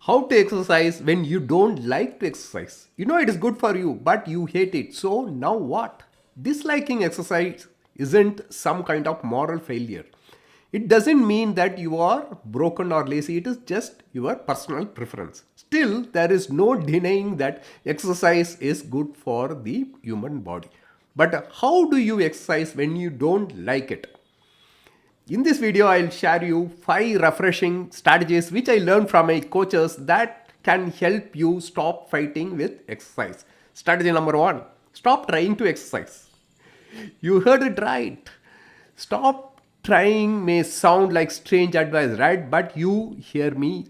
How to exercise when you don't like to exercise. You know it is good for you, but you hate it. So now what? Disliking exercise isn't some kind of moral failure. It doesn't mean that you are broken or lazy, it is just your personal preference. Still, there is no denying that exercise is good for the human body. But how do you exercise when you don't like it? In this video, I'll share you 5 refreshing strategies which I learned from my coaches that can help you stop fighting with exercise. Strategy number 1, stop trying to exercise. You heard it right. Stop trying may sound like strange advice, right? But you hear me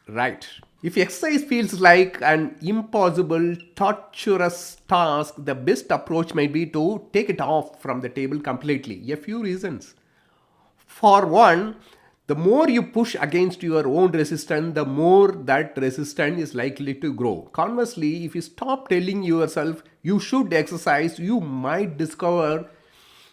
right. If exercise feels like an impossible, torturous task, the best approach might be to take it off from the table completely. A few reasons. For one, the more you push against your own resistance, the more that resistance is likely to grow. Conversely, if you stop telling yourself you should exercise, you might discover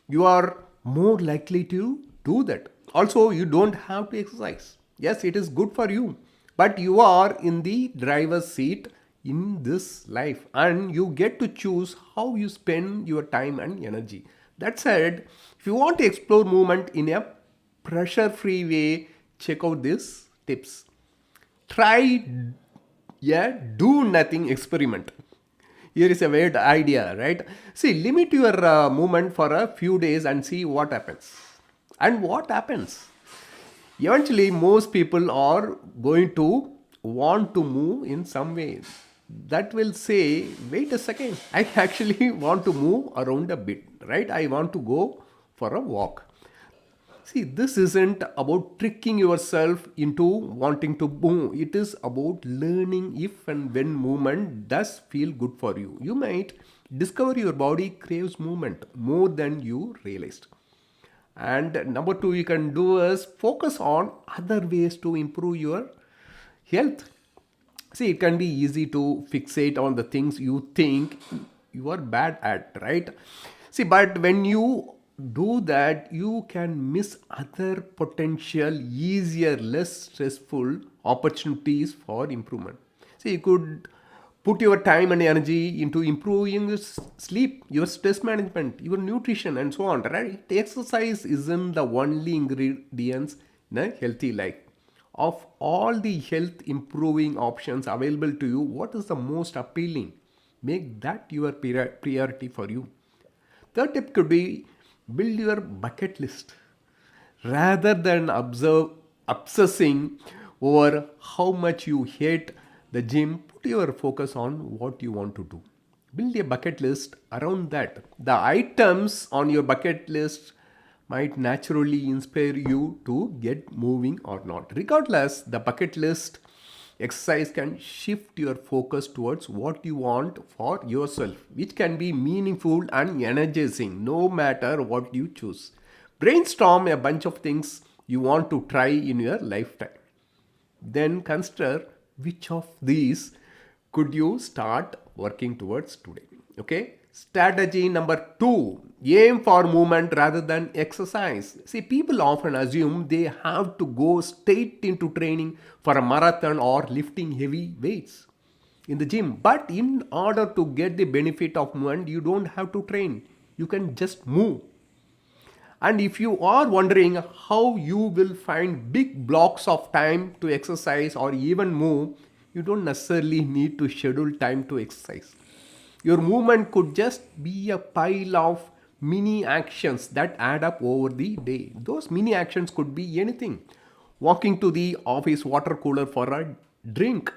you are more likely to do that. Also, you don't have to exercise. Yes, it is good for you, but you are in the driver's seat in this life and you get to choose how you spend your time and energy. That said, if you want to explore movement in a pressure free way, check out these tips. Try a do nothing experiment. Here is a weird idea, right? See, limit your movement for a few days and see what happens. And what happens? Eventually, most people are going to want to move in some way. That will say, wait a second, I actually want to move around a bit, right? I want to go for a walk. See, this isn't about tricking yourself into wanting to move. It is about learning if and when movement does feel good for you. You might discover your body craves movement more than you realized. And number two, you can do is focus on other ways to improve your health. See, it can be easy to fixate on the things you think you are bad at, right? See, but when you do that, you can miss other potential, easier, less stressful opportunities for improvement. See, you could put your time and energy into improving your sleep, your stress management, your nutrition, and so on, right? Exercise isn't the only ingredients in a healthy life. Of all the health improving options available to you, what is the most appealing? Make that your priority for you. Third tip could be build your bucket list. Rather than obsessing over how much you hate the gym, put your focus on what you want to do. Build a bucket list around that. The items on your bucket list might naturally inspire you to get moving or not. Regardless, the bucket list exercise can shift your focus towards what you want for yourself, which can be meaningful and energizing no matter what you choose. Brainstorm a bunch of things you want to try in your lifetime. Then consider which of these could you start working towards today. Okay. Strategy number 2, aim for movement rather than exercise. See, people often assume they have to go straight into training for a marathon or lifting heavy weights in the gym. But in order to get the benefit of movement, you don't have to train, you can just move. And if you are wondering how you will find big blocks of time to exercise or even move, you don't necessarily need to schedule time to exercise. Your movement could just be a pile of mini actions that add up over the day. Those mini actions could be anything: walking to the office water cooler for a drink,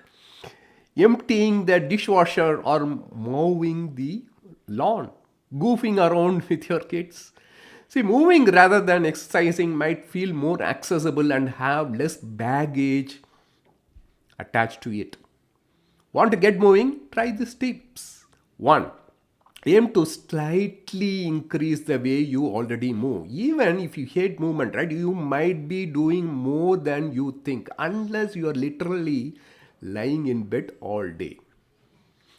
emptying the dishwasher, or mowing the lawn, goofing around with your kids. See, moving rather than exercising might feel more accessible and have less baggage attached to it. Want to get moving? Try these tips. 1. Aim to slightly increase the way you already move. Even if you hate movement, right? You might be doing more than you think, unless you are literally lying in bed all day.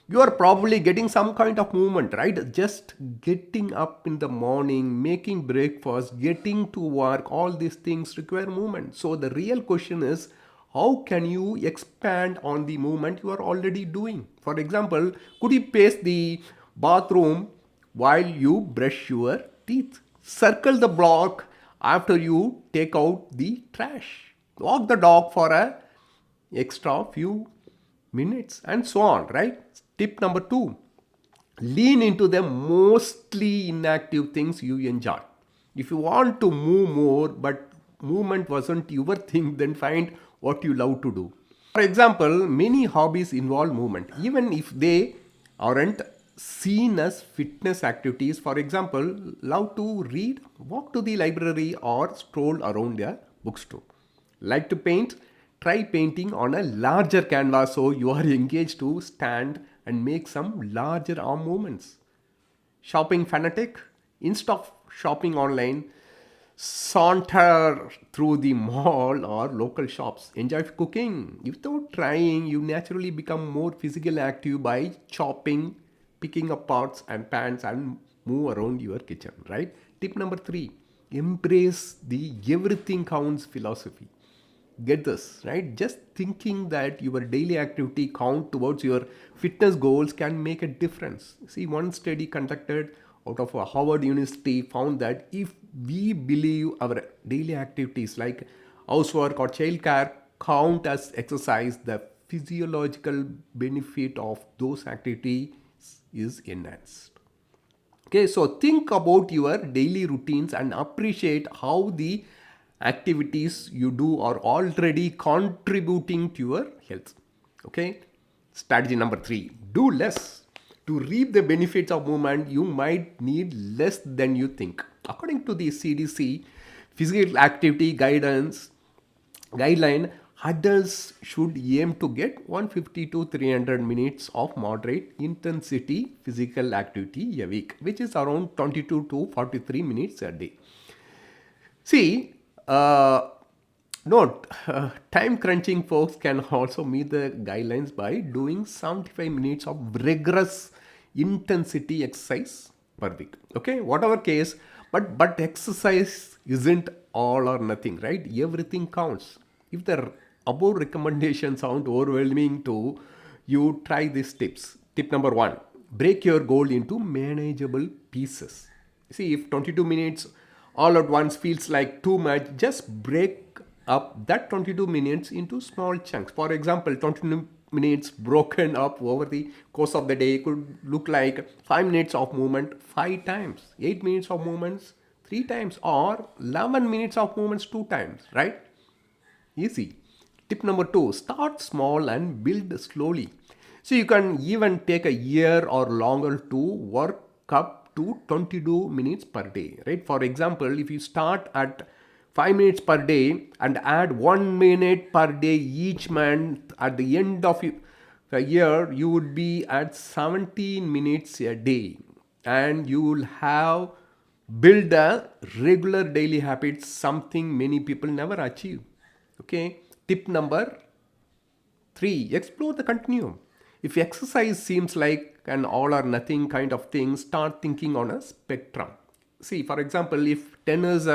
You are probably getting some kind of movement, right? Just getting up in the morning, making breakfast, getting to work, all these things require movement. So the real question is, how can you expand on the movement you are already doing? For example, could you pace the bathroom while you brush your teeth? Circle the block after you take out the trash. Walk the dog for a extra few minutes and so on, right? Tip number 2, lean into the mostly inactive things you enjoy. If you want to move more but movement wasn't your thing, then find what you love to do. For example, many hobbies involve movement, even if they aren't seen as fitness activities. For example, love to read, walk to the library, or stroll around a bookstore. Like to paint? Try painting on a larger canvas so you are engaged to stand and make some larger arm movements. Shopping fanatic? Instead of shopping online, saunter through the mall or local shops. Enjoy cooking. Without trying, you naturally become more physically active by chopping, picking up pots and pans and move around your kitchen, right? Tip number 3, embrace the everything counts philosophy. Get this, right? Just thinking that your daily activity count towards your fitness goals can make a difference. See, one study conducted out of a Harvard University found that if we believe our daily activities like housework or childcare count as exercise, the physiological benefit of those activities is enhanced. Okay, so think about your daily routines and appreciate how the activities you do are already contributing to your health. Okay, strategy number 3, do less. To reap the benefits of movement, you might need less than you think. According to the CDC physical activity guideline, adults should aim to get 150 to 300 minutes of moderate intensity physical activity a week, which is around 22 to 43 minutes a day. See, note, time crunching folks can also meet the guidelines by doing 75 minutes of rigorous intensity exercise per week. Okay, whatever case, but exercise isn't all or nothing, right? Everything counts. If the above recommendations sound overwhelming to you, try these tips. Tip number 1, break your goal into manageable pieces. See, if 22 minutes all at once feels like too much, just break up that 22 minutes into small chunks. For example, 22 minutes broken up over the course of the day could look like 5 minutes of movement 5 times, 8 minutes of movements 3 times, or 11 minutes of movements 2 times, right? Easy. Tip number 2, start small and build slowly. So you can even take a year or longer to work up to 22 minutes per day, right? For example, if you start at 5 minutes per day and add 1 minute per day each month, at the end of a year, you would be at 17 minutes a day, and you will have build a regular daily habit, something many people never achieve. Okay, tip number 3, explore the continuum. If exercise seems like an all or nothing kind of thing, start thinking on a spectrum. See, for example, if 10 is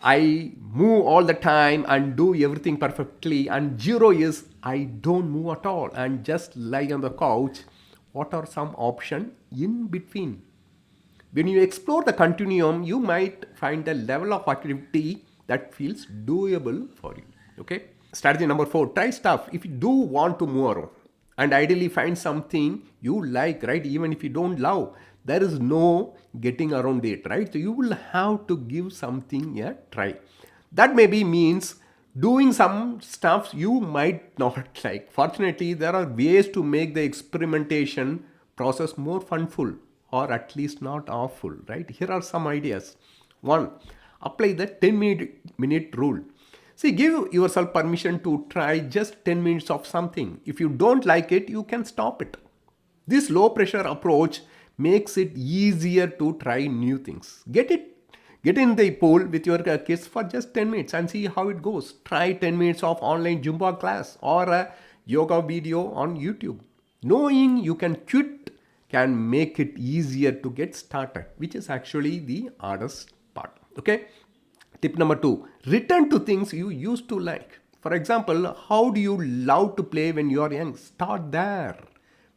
I move all the time and do everything perfectly, and 0 is I don't move at all and just lie on the couch, what are some options in between? When you explore the continuum, you might find a level of activity that feels doable for you. Okay. Strategy number 4, try stuff. If you do want to move around and ideally find something you like, right? Even if you don't love, there is no getting around it, right? So you will have to give something a try. That maybe means doing some stuff you might not like. Fortunately, there are ways to make the experimentation process more funful, or at least not awful, right? Here are some ideas. 1, apply the 10-minute rule. See, give yourself permission to try just 10 minutes of something. If you don't like it, you can stop it. This low pressure approach makes it easier to try new things. Get in the pool with your kids for just 10 minutes and see how it goes. Try 10 minutes of online Zumba class or a yoga video on YouTube. Knowing you can quit can make it easier to get started, which is actually the hardest part. Okay. Tip number 2, return to things you used to like. For example, how do you love to play when you are young? Start there.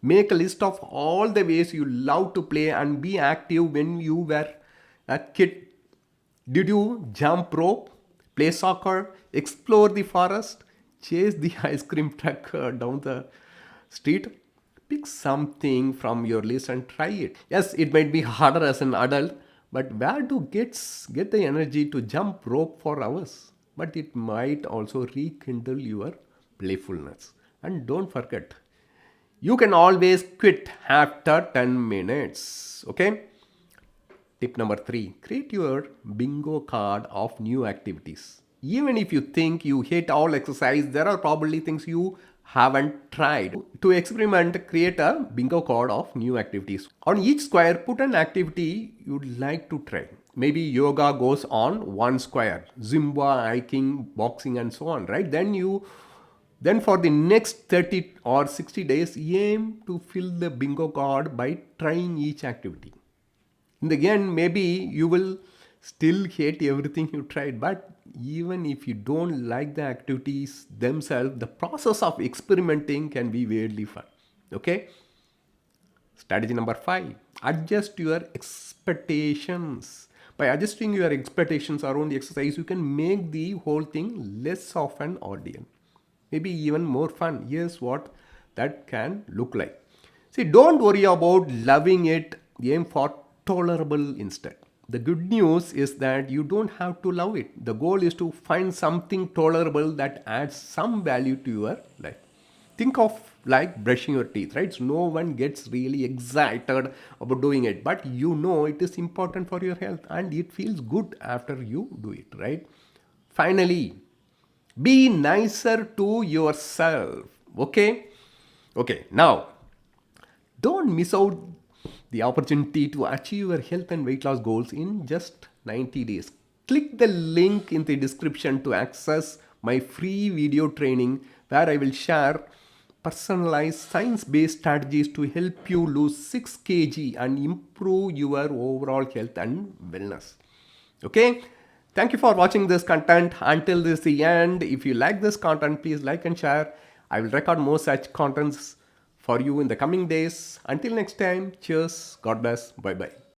Make a list of all the ways you love to play and be active when you were a kid. Did you jump rope, play soccer, explore the forest, chase the ice cream truck down the street? Pick something from your list and try it. Yes, it might be harder as an adult, but where do kids get the energy to jump rope for hours? But it might also rekindle your playfulness. And don't forget, you can always quit after 10 minutes. Okay? Tip number three, create your bingo card of new activities. Even if you think you hate all exercise, there are probably things you haven't tried. To experiment, create a bingo card of new activities. On each square, put an activity you'd like to try. Maybe yoga goes on one square, Zumba, hiking, boxing, and so on, right? Then for the next 30 or 60 days, aim to fill the bingo card by trying each activity. In the end, maybe you will still hate everything you tried, but even if you don't like the activities themselves, the process of experimenting can be weirdly fun. Okay? Strategy number five, adjust your expectations. By adjusting your expectations around the exercise, you can make the whole thing less of an ordeal. Maybe even more fun. Here's what that can look like. See, don't worry about loving it, aim for tolerable instead. The good news is that you don't have to love it. The goal is to find something tolerable that adds some value to your life. Think of like brushing your teeth, right? So no one gets really excited about doing it, but you know it is important for your health and it feels good after you do it, right? Finally, be nicer to yourself. Okay? Okay, now don't miss out the opportunity to achieve your health and weight loss goals in just 90 days. Click the link in the description to access my free video training where I will share personalized science based strategies to help you lose 6 kg and improve your overall health and wellness. Okay? Thank you for watching this content until this the end. If you like this content, please like and share. I will record more such contents for you in the coming days. Until next time, cheers, God bless, bye bye.